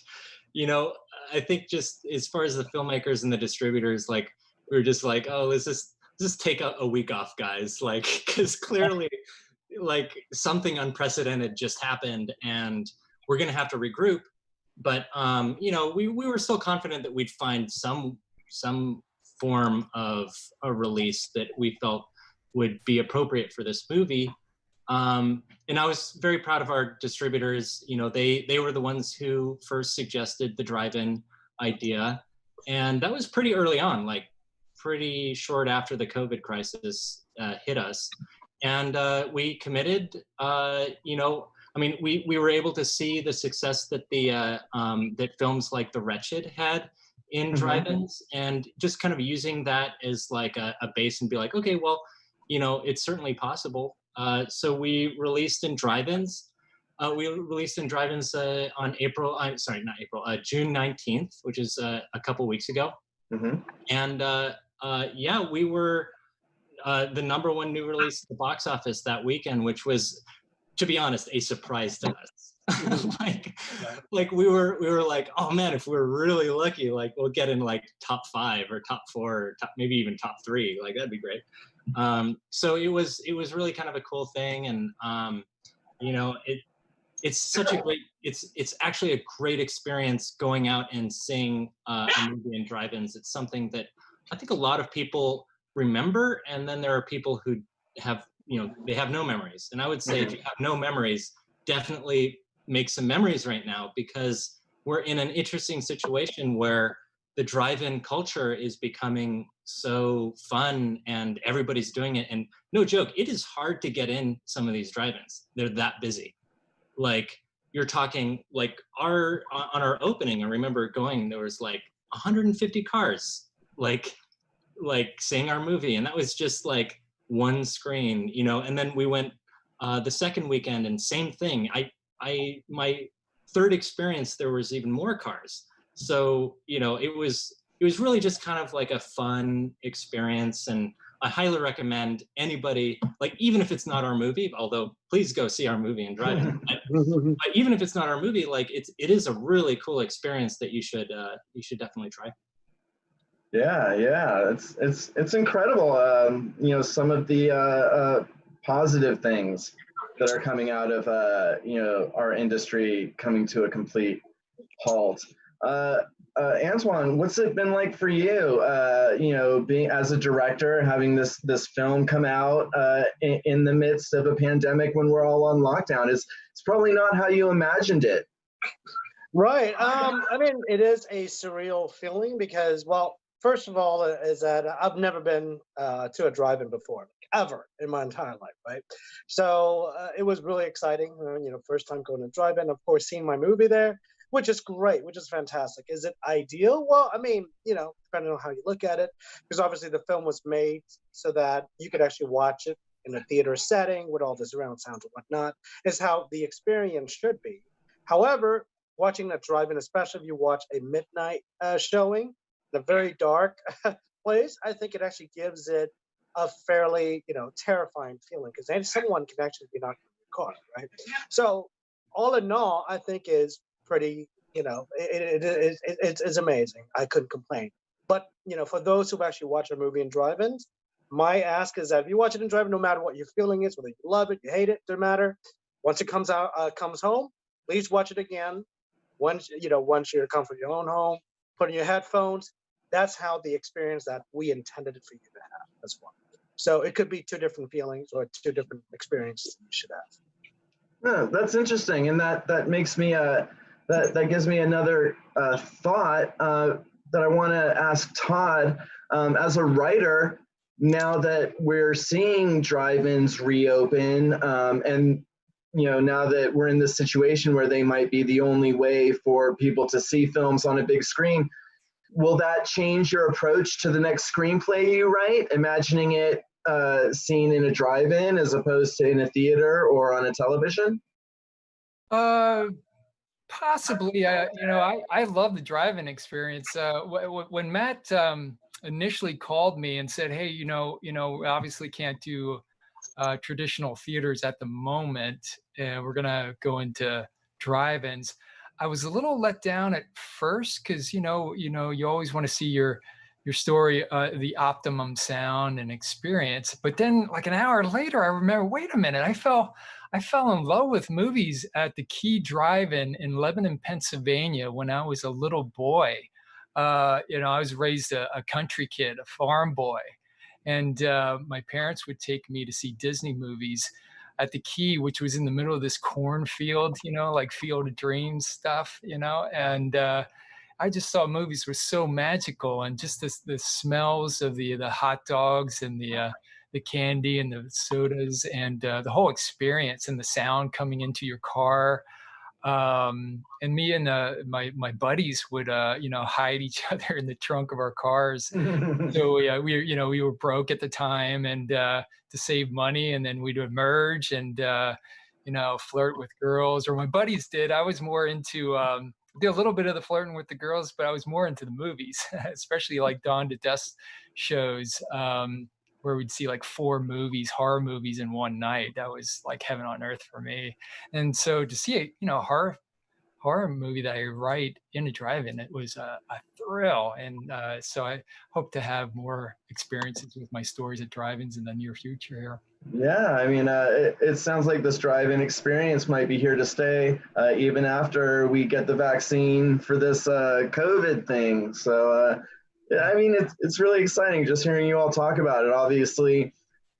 you know, I think just as far as the filmmakers and the distributors, like, we were just like, oh, let's just take a week off, guys. Like, because clearly, like, something unprecedented just happened and we're going to have to regroup. But, you know, we were still confident that we'd find some form of a release that we felt would be appropriate for this movie. And I was very proud of our distributors. You know, they were the ones who first suggested the drive-in idea. And that was pretty early on, like pretty short after the COVID crisis hit us. And we committed, you know, I mean, we were able to see the success that that films like The Wretched had in drive-ins, and just kind of using that as like a base and be like, okay, well, you know, it's certainly possible. So we released in drive-ins. We released in drive-ins on June 19th, which is a couple weeks ago. And yeah, we were the #1 new release at the box office that weekend, which was, to be honest, a surprise to us. like we were like, oh man, if we're really lucky, like we'll get in like top 5 or top 4 or maybe even top 3, like that'd be great. So it was really kind of a cool thing. And you know, it's such a great, it's actually a great experience going out and seeing a movie in drive-ins. It's something that I think a lot of people remember, and then there are people who have, you know, they have no memories. And I would say if you have no memories, definitely make some memories right now, because we're in an interesting situation where the drive-in culture is becoming so fun and everybody's doing it. And no joke, it is hard to get in some of these drive-ins. They're that busy. Like, you're talking like on our opening, I remember going, there was like 150 cars, like seeing our movie. And that was just like one screen, you know. And then we went the second weekend, and same thing. My third experience, there was even more cars. So, you know, it was really just kind of like a fun experience. And I highly recommend anybody, like, even if it's not our movie, although please go see our movie and drive in. But even if it's not our movie, like, it is a really cool experience that you should definitely try. Yeah, it's incredible. You know, some of the positive things that are coming out of you know, our industry coming to a complete halt. Antoine, what's it been like for you? You know, being as a director, having this film come out in the midst of a pandemic when we're all on lockdown. It's probably not how you imagined it. Right. I mean, it is a surreal feeling because, well, first of all, is that I've never been to a drive-in before, ever in my entire life, right? So it was really exciting. You know, first time going to drive-in, of course, seeing my movie there, which is great, which is fantastic. Is it ideal? Well, I mean, you know, depending on how you look at it, because obviously the film was made so that you could actually watch it in a theater setting with all the surround sound and whatnot, is how the experience should be. However, watching a drive-in, especially if you watch a midnight showing in a very dark place, I think it actually gives it a fairly, you know, terrifying feeling, because someone can actually be knocked in your car, right? So all in all, I think is pretty, you know, it's amazing. I couldn't complain. But, you know, for those who actually watch a movie in drive-ins, my ask is that if you watch it in drive-in, no matter what your feeling is, whether you love it, you hate it, doesn't matter. Once it comes home, please watch it again. Once you're comfort your own home, put in your headphones. That's how the experience that we intended it for you to have as well. So it could be 2 different feelings or 2 different experiences you should have. No, that's interesting, and that makes me that gives me another thought that I want to ask Todd. As a writer, now that we're seeing drive-ins reopen, and you know, now that we're in this situation where they might be the only way for people to see films on a big screen, will that change your approach to the next screenplay you write, imagining it seen in a drive-in as opposed to in a theater or on a television? Possibly. You know, I love the drive-in experience. When Matt initially called me and said, "Hey, you know, obviously can't do traditional theaters at the moment, and we're gonna go into drive-ins. I was a little let down at first because you always want to see your story, the optimum sound and experience. But then, like an hour later, I remember, wait a minute, I fell in love with movies at the Key Drive-In in Lebanon, Pennsylvania, when I was a little boy. I was raised a country kid, a farm boy, and my parents would take me to see Disney movies at the Key, which was in the middle of this cornfield, like Field of Dreams stuff, and I just thought movies were so magical, and just the smells of the hot dogs and the candy and the sodas, and the whole experience, and the sound coming into your car. And me and my buddies would hide each other in the trunk of our cars. So we were broke at the time, and to save money, and then we'd emerge and flirt with girls, or my buddies did. I was more into did a little bit of the flirting with the girls, but I was more into the movies, especially like Dawn to Dusk shows, where we'd see like 4 horror movies in one night. That was like heaven on earth for me. And so to see a horror movie that I write in a drive-in, it was a thrill. And so I hope to have more experiences with my stories at drive-ins in the near future here. Yeah, I mean, it sounds like this drive-in experience might be here to stay, even after we get the vaccine for this COVID thing. So, I mean, it's really exciting just hearing you all talk about it. Obviously,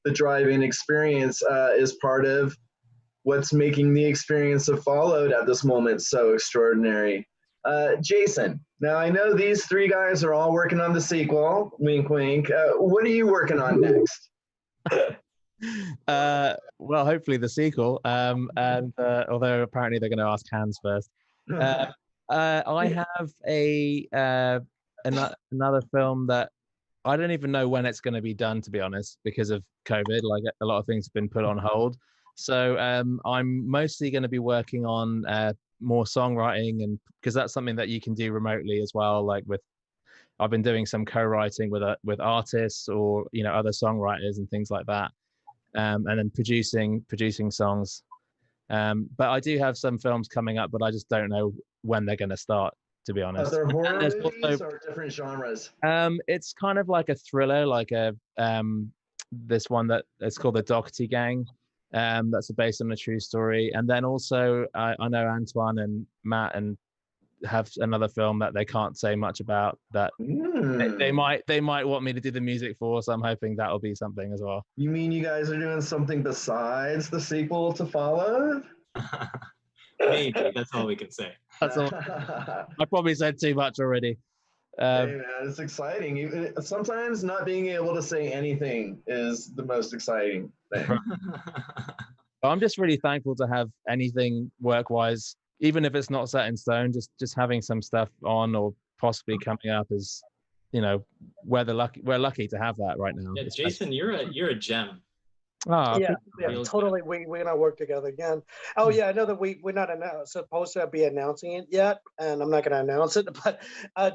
the drive-in experience is part of what's making the experience of Followed at this moment so extraordinary. Jason, now I know these 3 guys are all working on the sequel, wink, wink. What are you working on next? Well, hopefully the sequel. And although apparently they're going to ask Hans first. I have another film that I don't even know when it's going to be done, to be honest, because of COVID. Like, a lot of things have been put on hold. So I'm mostly going to be working on more songwriting, and because that's something that you can do remotely as well. Like I've been doing some co-writing with artists or other songwriters and things like that. And then producing songs. But I do have some films coming up, but I just don't know when they're going to start, to be honest. Are there horror movies or different genres? It's kind of like a thriller, like this one that it's called The Doherty Gang. That's based on a true story. And then also I know Antoine and Matt and have another film that they can't say much about that they might want me to do the music for, so I'm hoping that'll be something as well. You mean you guys are doing something besides the sequel to Followed? Maybe, that's all we can say. That's all. I probably said too much already. Hey man, it's exciting. Sometimes not being able to say anything is the most exciting thing. I'm just really thankful to have anything work-wise, even if it's not set in stone. Just having some stuff on or possibly coming up is, we're lucky to have that right now. Yeah, Jason, you're a gem. Oh, yeah, totally. We're gonna work together again. Oh yeah, I know that we're not supposed to be announcing it yet, and I'm not gonna announce it. But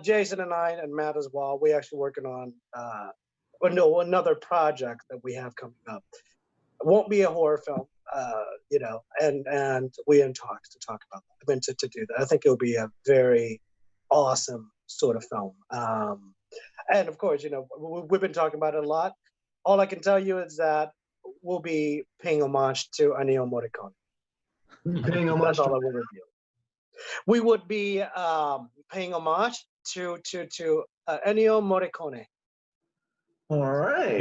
Jason and I and Matt as well, we're actually working on another project that we have coming up. It won't be a horror film, and we're in talks to talk about that. I mean, to do that, I think it'll be a very awesome sort of film. And of course, we've been talking about it a lot. All I can tell you is that we'll be paying homage to Ennio Morricone. Paying homage. That's all I will reveal. We would be paying homage to Ennio Morricone. All right.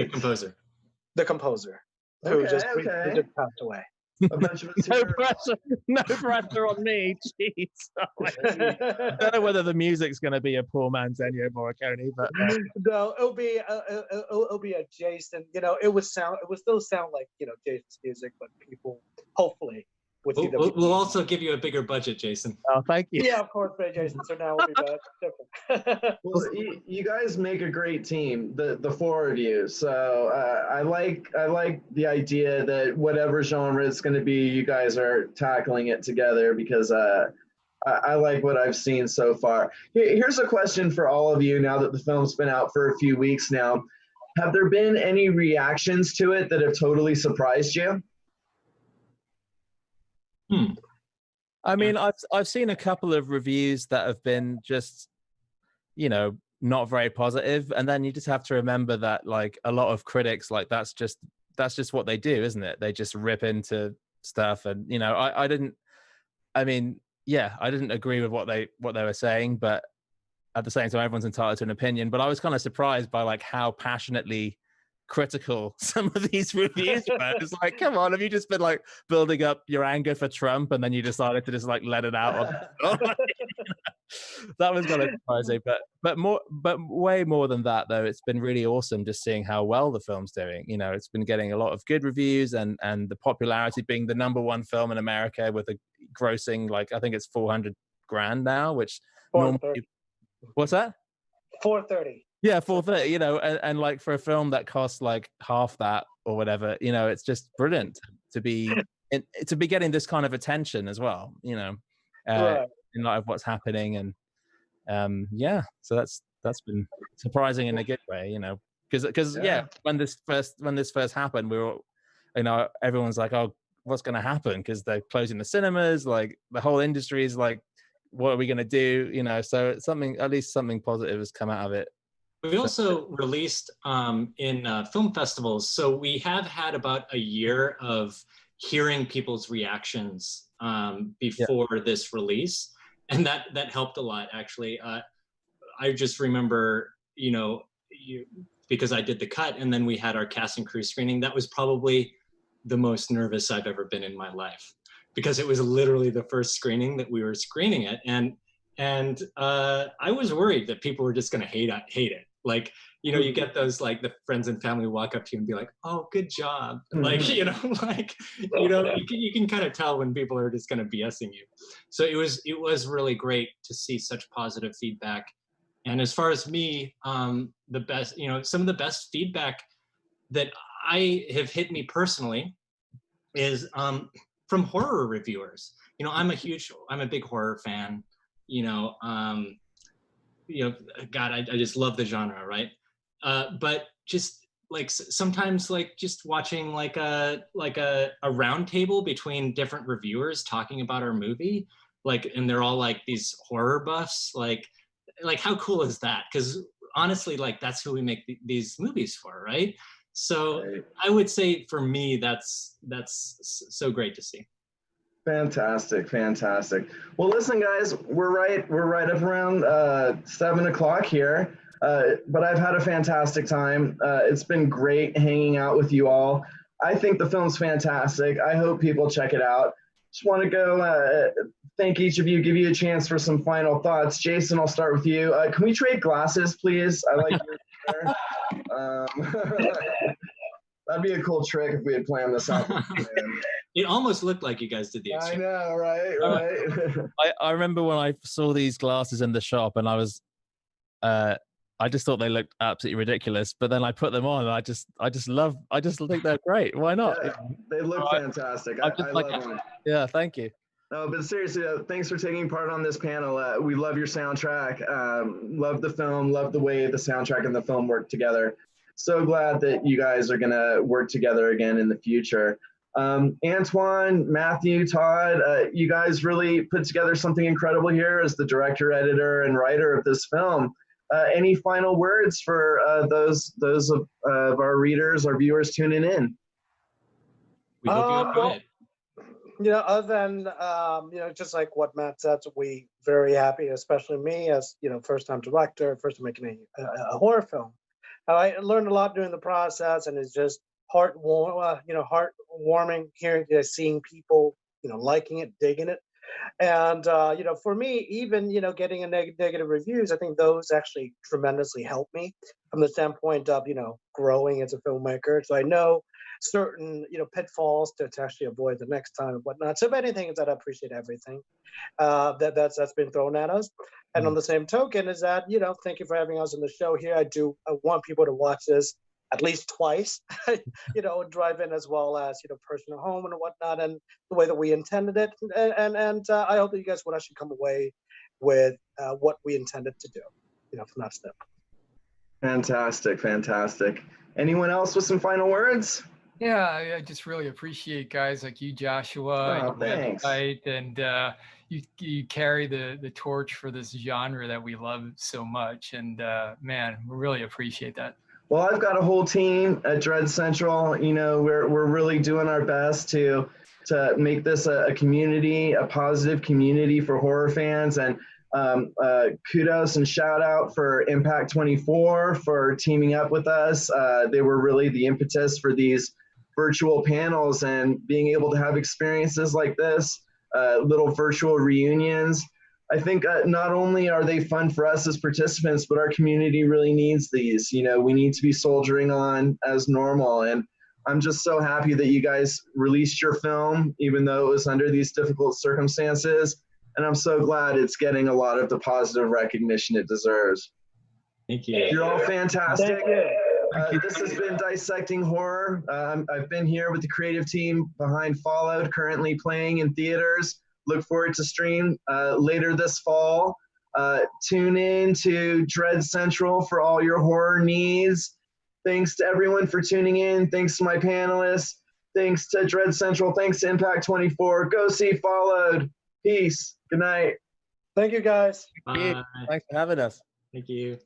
The composer. Who just passed away. A bunch of us no pressure on me. Jeez. I don't know whether the music's going to be a poor man's Ennio Morricone, but no, it'll be a Jason. It would still sound like Jason's music, but people hopefully would see we'll also give you a bigger budget, Jason. Oh, thank you. Yeah, of course, Jason. So now we'll be different. Well, you guys make a great team, the 4 of you. So I like the idea that whatever genre it's going to be, you guys are tackling it together, because I like what I've seen so far. Here's a question for all of you now that the film's been out for a few weeks now. Have there been any reactions to it that have totally surprised you? I mean, I've seen a couple of reviews that have been just, you know, not very positive, and then you just have to remember that like a lot of critics, like that's just what they do, isn't it? They just rip into stuff, and you know, I didn't agree with what they were saying, but at the same time, everyone's entitled to an opinion. But I was kind of surprised by like how passionately critical some of these reviews were. It's like, come on, have you just been like building up your anger for Trump and then you decided to just like let it out on that was kind of surprising, but way more than that though. It's been really awesome just seeing how well the film's doing. You know, it's been getting a lot of good reviews, and the popularity, being the #1 film in America with a grossing like, I think it's $400,000 now, which normally, what's that? 430. Yeah, 430, you know, and like for a film that costs like half that or whatever, you know, it's just brilliant to be getting this kind of attention as well, you know, Right. in light of what's happening. And yeah, so that's been surprising in a good way, you know, because when this first happened, we were, you know, everyone's like, oh, what's going to happen? Because they're closing the cinemas, like the whole industry is like, what are we going to do? You know, so it's at least something positive has come out of it. We also released in film festivals, so we have had about a year of hearing people's reactions before this release, and that helped a lot, actually. I just remember, you know, because I did the cut, and then we had our cast and crew screening. That was probably the most nervous I've ever been in my life, because it was literally the first screening that we were screening it, and I was worried that people were just going to hate it. Like, you know, you get those, like, the friends and family walk up to you and be like, oh, good job. Like, you know, like, you know, you can kind of tell when people are just going to BSing you. So it was really great to see such positive feedback. And as far as me, the best, you know, some of the best feedback that I have hit me personally is from horror reviewers. You know, I'm a big horror fan, you know, God, I just love the genre, right? But just like sometimes, like just watching like a round table between different reviewers talking about our movie, like, and they're all like these horror buffs, like how cool is that? Because honestly, like that's who we make these movies for, right? So I would say for me, that's so great to see. Fantastic. Well, listen, guys, we're right up around 7 o'clock here, but I've had a fantastic time. It's been great hanging out with you all. I think the film's fantastic. I hope people check it out. Just want to go thank each of you, give you a chance for some final thoughts. Jason, I'll start with you. Can we trade glasses, please? I like your that'd be a cool trick if we had planned this out. It almost looked like you guys did the exchange. I know, right? I remember when I saw these glasses in the shop, and I was, I just thought they looked absolutely ridiculous. But then I put them on, and I just think they're great. Why not? Yeah, they look fantastic. I love them. Yeah, thank you. No, but seriously, thanks for taking part on this panel. We love your soundtrack. Love the film. Love the way the soundtrack and the film work together. So glad that you guys are gonna work together again in the future. Antoine, Matthew, Todd, you guys really put together something incredible here as the director, editor, and writer of this film. Any final words for those of our readers, our viewers tuning in? We hope you enjoy it. You know, other than you know, just like what Matt said, so we very happy, especially me as, you know, first-time director, first time making a horror film. I learned a lot during the process, and it's just heartwarming hearing, seeing people, you know, liking it, digging it. And you know, for me, even, you know, getting a negative reviews, I think those actually tremendously help me from the standpoint of, you know, growing as a filmmaker. So I know certain, you know, pitfalls to actually avoid the next time and whatnot. So if anything, is that I appreciate everything that's been thrown at us. And on the same token is that, you know, thank you for having us on the show here. I want people to watch this at least twice, you know, drive in as well as, you know, personal home and whatnot, and the way that we intended it. And I hope that you guys will actually come away with what we intended to do, you know, from that step. Fantastic. Anyone else with some final words? Yeah, I just really appreciate guys like you, Joshua, Oh, and your thanks. website, and you carry the torch for this genre that we love so much. And man, we really appreciate that. Well, I've got a whole team at Dread Central. You know, we're really doing our best to make this a community, a positive community for horror fans. And kudos and shout out for Impact 24 for teaming up with us. They were really the impetus for these virtual panels and being able to have experiences like this, little virtual reunions. I think not only are they fun for us as participants, but our community really needs these. You know, we need to be soldiering on as normal. And I'm just so happy that you guys released your film, even though it was under these difficult circumstances. And I'm so glad it's getting a lot of the positive recognition it deserves. Thank you. You're all fantastic. Thank you. This has been Dissecting Horror. I've been here with the creative team behind Followed, currently playing in theaters. Look forward to stream later this fall. Tune in to Dread Central for all your horror needs. Thanks to everyone for tuning in. Thanks to my panelists. Thanks to Dread Central. Thanks to Impact 24. Go see Followed. Peace. Good night. Thank you, guys. Bye. Thanks for having us. Thank you.